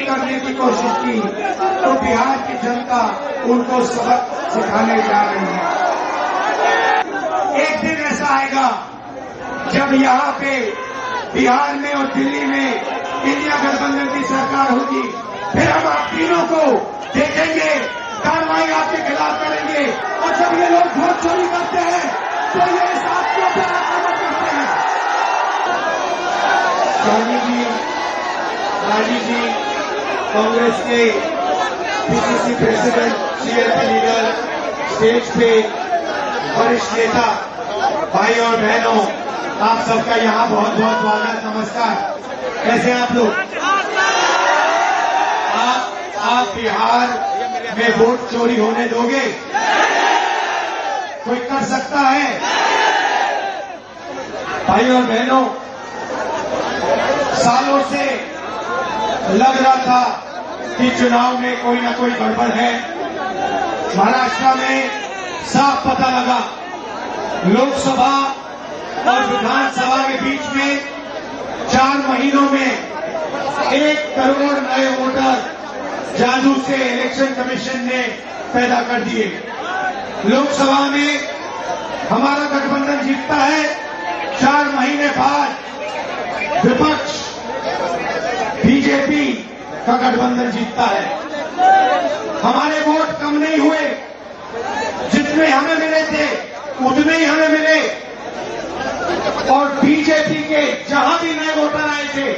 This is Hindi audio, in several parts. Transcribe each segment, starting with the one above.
करने की कोशिश की तो बिहार की जनता उनको सबक सिखाने जा रही है। एक दिन ऐसा आएगा जब यहाँ पे बिहार में और दिल्ली में इंडिया गठबंधन की सरकार होगी, फिर हम आप तीनों को देखेंगे, कार्रवाई आपके खिलाफ करेंगे। और जब ये लोग वोट चोरी करते हैं तो ये इस आपके ऊपर आक्रमण करते हैं। राजीव जी कांग्रेस के PCC president, CLP leader, stage पे वरिष्ठ नेता, भाई और बहनों, आप सबका यहाँ बहुत बहुत स्वागत, नमस्कार। कैसे हैं आप लोग? आप बिहार में वोट चोरी होने दोगे? कोई कर सकता है? भाई और बहनों, सालों से लग रहा था कि चुनाव में कोई ना कोई गड़बड़ है। महाराष्ट्र में साफ पता लगा, लोकसभा और विधानसभा के बीच में 4 महीनों में 1 करोड़ नए वोटर जादू से इलेक्शन कमीशन ने पैदा कर दिए। लोकसभा में हमारा गठबंधन जीतता है, 4 महीने बाद विपक्ष बीजेपी का गठबंधन जीतता है। हमारे वोट कम नहीं हुए, जितने हमें मिले थे उतने ही हमें मिले। और बीजेपी के जहां भी नए वोटर आए थे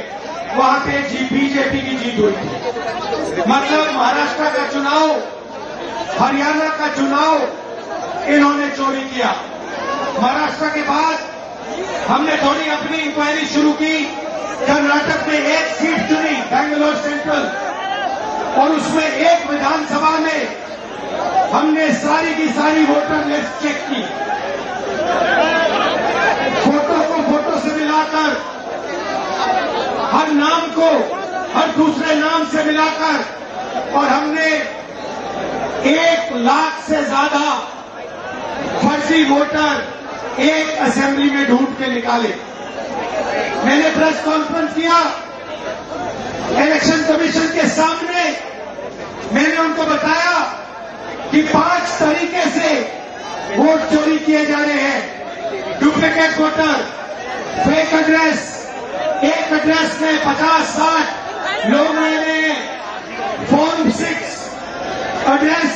वहां पे बीजेपी की जीत हुई थी। मतलब महाराष्ट्र का चुनाव, हरियाणा का चुनाव इन्होंने चोरी किया। महाराष्ट्र के बाद हमने थोड़ी अपनी इंक्वायरी शुरू की। कर्नाटक में 1 सीट चुनी, बेंगलोर सेंट्रल, और उसमें 1 विधानसभा में हमने सारी की सारी वोटर लिस्ट चेक की, फोटो को फोटो से मिलाकर, हर नाम को हर दूसरे नाम से मिलाकर, और हमने 1 लाख से ज्यादा फर्जी वोटर एक असेंबली में ढूंढ के निकाले। मैंने प्रेस कॉन्फ्रेंस किया इलेक्शन कमीशन के सामने। मैंने उनको बताया कि 5 तरीके से वोट चोरी किए जा रहे हैं। डुप्लीकेट वोटर, फेक एड्रेस, एक एड्रेस में 50-60 लोग रहे हैं, फॉर्म 6 एड्रेस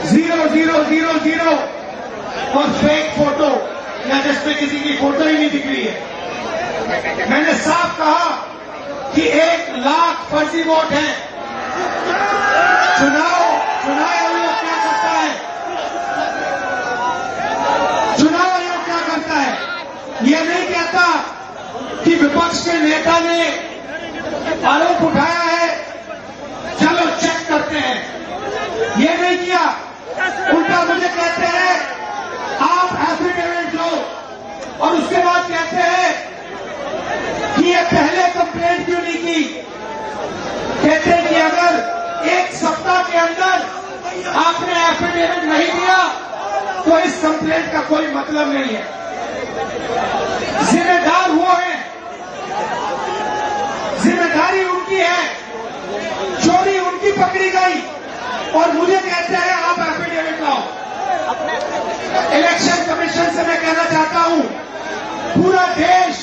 0000 और फेक फोटो, या जिसमें किसी की फोटो ही नहीं दिख रही है। मैंने साफ कहा कि 1 लाख फर्जी वोट है। चुनाव आयोग क्या करता है? चुनाव आयोग क्या करता है? यह नहीं कहता कि विपक्ष के नेता ने आरोप उठाया है, चलो चेक करते हैं। यह नहीं किया, उल्टा मुझे कहते हैं आप एफिडेविट लो, और उसके बाद कहते हैं कि ये पहले कंप्लेंट क्यों नहीं की। कहते हैं कि अगर 1 सप्ताह के अंदर आपने एफिडेविट नहीं दिया तो इस कंप्लेंट का कोई मतलब नहीं है। जिम्मेदार वो है, जिम्मेदारी उनकी है, चोरी उनकी पकड़ी गई, और मुझे कहते हैं आप एफिडेविट लाओ। इलेक्शन कमीशन से मैं कहना चाहता हूं, पूरा देश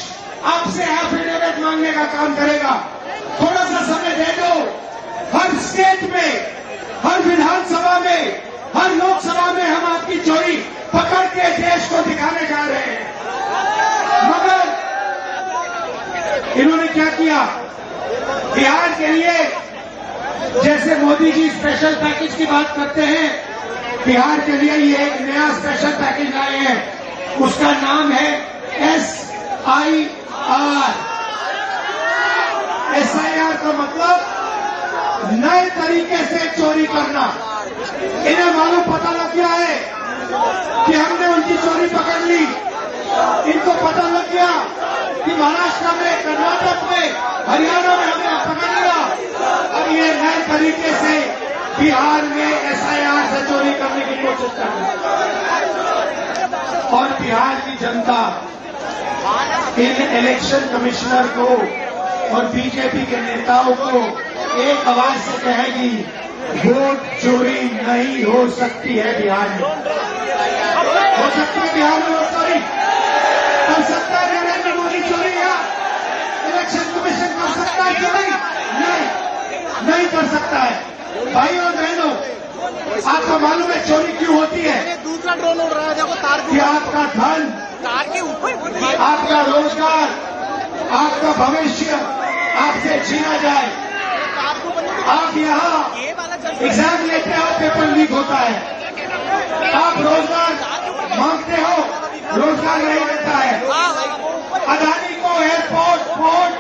आपसे एफिडेविट मांगने का काम करेगा। थोड़ा सा समय दे दो। हर स्टेट में, हर विधानसभा में, हर लोकसभा में हम आपकी चोरी पकड़ के देश को दिखाने जा रहे हैं। मगर इन्होंने क्या किया? बिहार के लिए जैसे मोदी जी स्पेशल पैकेज की बात करते हैं, बिहार के लिए ये एक नया स्पेशल पैकेज लाए हैं। उसका नाम है SIR। SIR का मतलब नए तरीके से चोरी करना। इन्हें मालूम पता लग गया है कि हमने उनकी चोरी पकड़ ली। इनको पता लग गया कि महाराष्ट्र में, कर्नाटक में, हरियाणा में हमने पकड़ लिया। अब ये नए तरीके से बिहार में SIR से चोरी करने की कोशिश कर रही है। और बिहार की जनता इन इलेक्शन कमिश्नर को और बीजेपी के नेताओं को एक आवाज से कहेगी, वोट चोरी नहीं हो सकती है बिहार में। हो सकती है बिहार में वोट चोरी? कर सकता है नरेंद्र मोदी चोरी या इलेक्शन कमीशन कर सकता है चोरी? नहीं कर सकता है। भाइयों और बहनों, आपको मालूम है चोरी क्यों होती है? दूसरा ड्रोन उड़ रहा है, देखो तार कि आपका धन, तार के ऊपर, आपका रोजगार, आपका भविष्य आपसे छीना जाए। आप यहाँ एग्जाम लेते हो, पेपर लीक होता है। आप रोजगार मांगते हो, रोजगार नहीं मिलता है। अदानी को एयरपोर्ट, पोर्ट,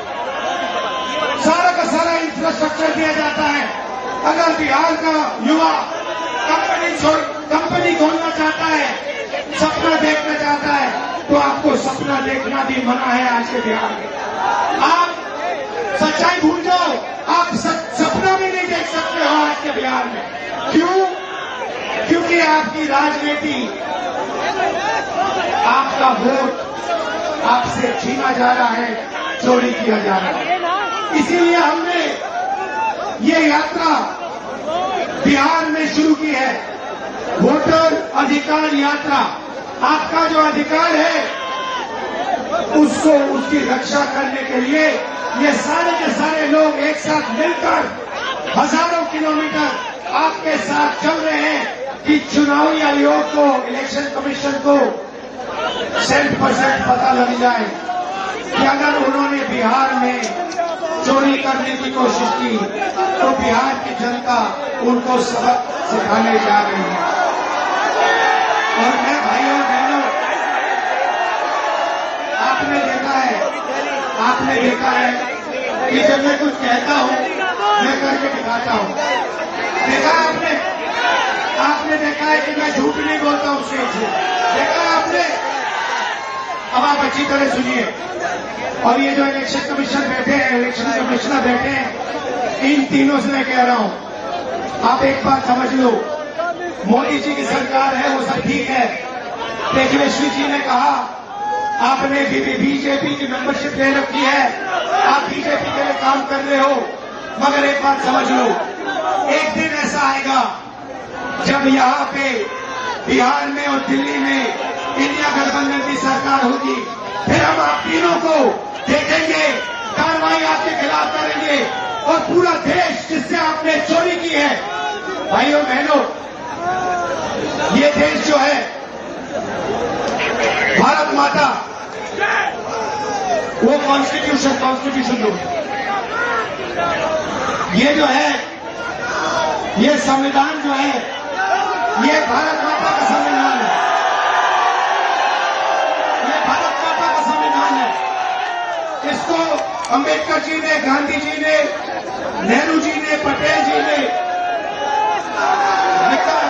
सारा का सारा इंफ्रास्ट्रक्चर दिया जाता है। अगर बिहार का युवा कंपनी खोलना चाहता है, सपना देखना चाहता है, तो आपको सपना देखना भी मना है आज के बिहार में। आप सच्चाई भूल जाओ, आप सपना भी नहीं देख सकते हो आज के बिहार में। क्यों? क्योंकि आपकी राजनीति, आपका वोट आपसे छीना जा रहा है, चोरी किया जा रहा है। इसीलिए हमने ये यात्रा बिहार में शुरू की है, वोटर अधिकार यात्रा। आपका जो अधिकार है उसको, उसकी रक्षा करने के लिए ये सारे के सारे लोग एक साथ मिलकर हजारों किलोमीटर आपके साथ चल रहे हैं कि चुनावी आयोग को, इलेक्शन कमीशन को 100% पता लग जाए कि अगर उन्होंने बिहार में चोरी करने की कोशिश की तो बिहार की जनता उनको सबक सिखाने जा रही है। और मैं भाइयों बहनों, आपने देखा है कि जब मैं कुछ कहता हूं, मैं करके दिखाता हूं। देखा आपने देखा है कि मैं झूठ नहीं बोलता हूं स्टेज से। देखा है आपने? अब आप अच्छी तरह सुनिए। और ये जो इलेक्शन कमीशन बैठे हैं, इलेक्शन कमिश्नर बैठे हैं, इन तीनों से मैं कह रहा हूं, आप एक बात समझ लो, मोदी जी की सरकार है, वो सब ठीक है। तेजस्वी जी ने कहा आपने बीजेपी की मेंबरशिप ले रखी है, आप बीजेपी के लिए काम कर रहे हो, मगर एक बात समझ लो, एक दिन ऐसा आएगा जब यहाँ पे बिहार में और दिल्ली में इंडिया गठबंधन की सरकार होगी, फिर हम आप तीनों को देखेंगे, कार्रवाई आपके खिलाफ करेंगे और पूरा देश जिससे आपने चोरी की है। भाइयों बहनों, ये देश जो है, भारत माता, वो कॉन्स्टिट्यूशन जो है, ये जो है, ये संविधान जो है, ये भारत माता का संविधान है। ये भारत माता का संविधान है। इसको अंबेडकर जी ने, गांधी जी ने, नेहरू जी ने, पटेल जी ने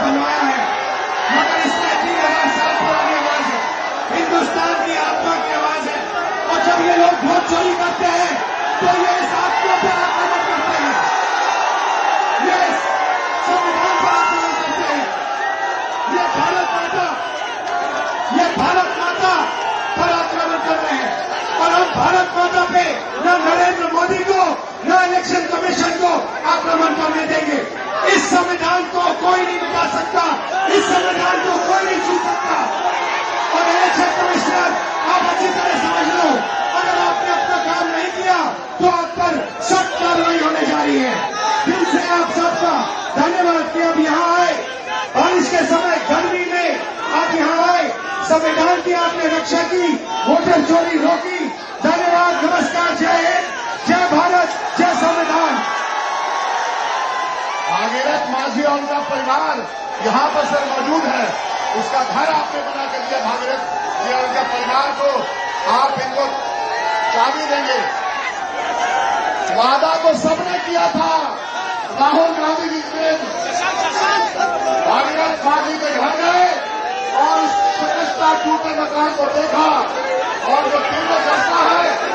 बनवाया है, मगर इसमें 3000 साल पुरानी आवाज है, हिंदुस्तान की आत्मा की आवाज है। और जब ये लोग वोट चोरी करते हैं तो ये इस आत्मा पर आक्रमण करते हैं, ये संविधान पर आक्रमण करते हैं। ये भारत माता पर आक्रमण कर रहे हैं। और हम भारत माता पे न नरेंद्र मोदी को, न इलेक्शन कमीशन को आक्रमण करने देंगे। इस संविधान को कोई नहीं मिटा सकता, इस संविधान को कोई नहीं छू सकता। और इलेक्शन कमिश्नर, आप अच्छी तरह समझ लो, अगर आपने अपना काम नहीं किया तो आप पर सख्त कार्रवाई होने जा रही है। दिल से आप सबका धन्यवाद कि आप यहाँ आए, बारिश के समय, गर्मी में आप यहाँ आए, संविधान की आपने रक्षा की, वोटर चोरी रोकी। धन्यवाद, नमस्कार, जय हिंद, जय भारत, जय संविधान। भागीरथ माझी और उनका परिवार यहाँ पर सर मौजूद है, उसका घर आपने बना कर दिया। भागीरथ जी और उनके परिवार को आप इनको चाबी देंगे। वादा तो सबने किया था, राहुल गांधी जी ने भागीरथ माझी के घर गए और टूटे मकान को देखा और जो तीव्र दस्ता है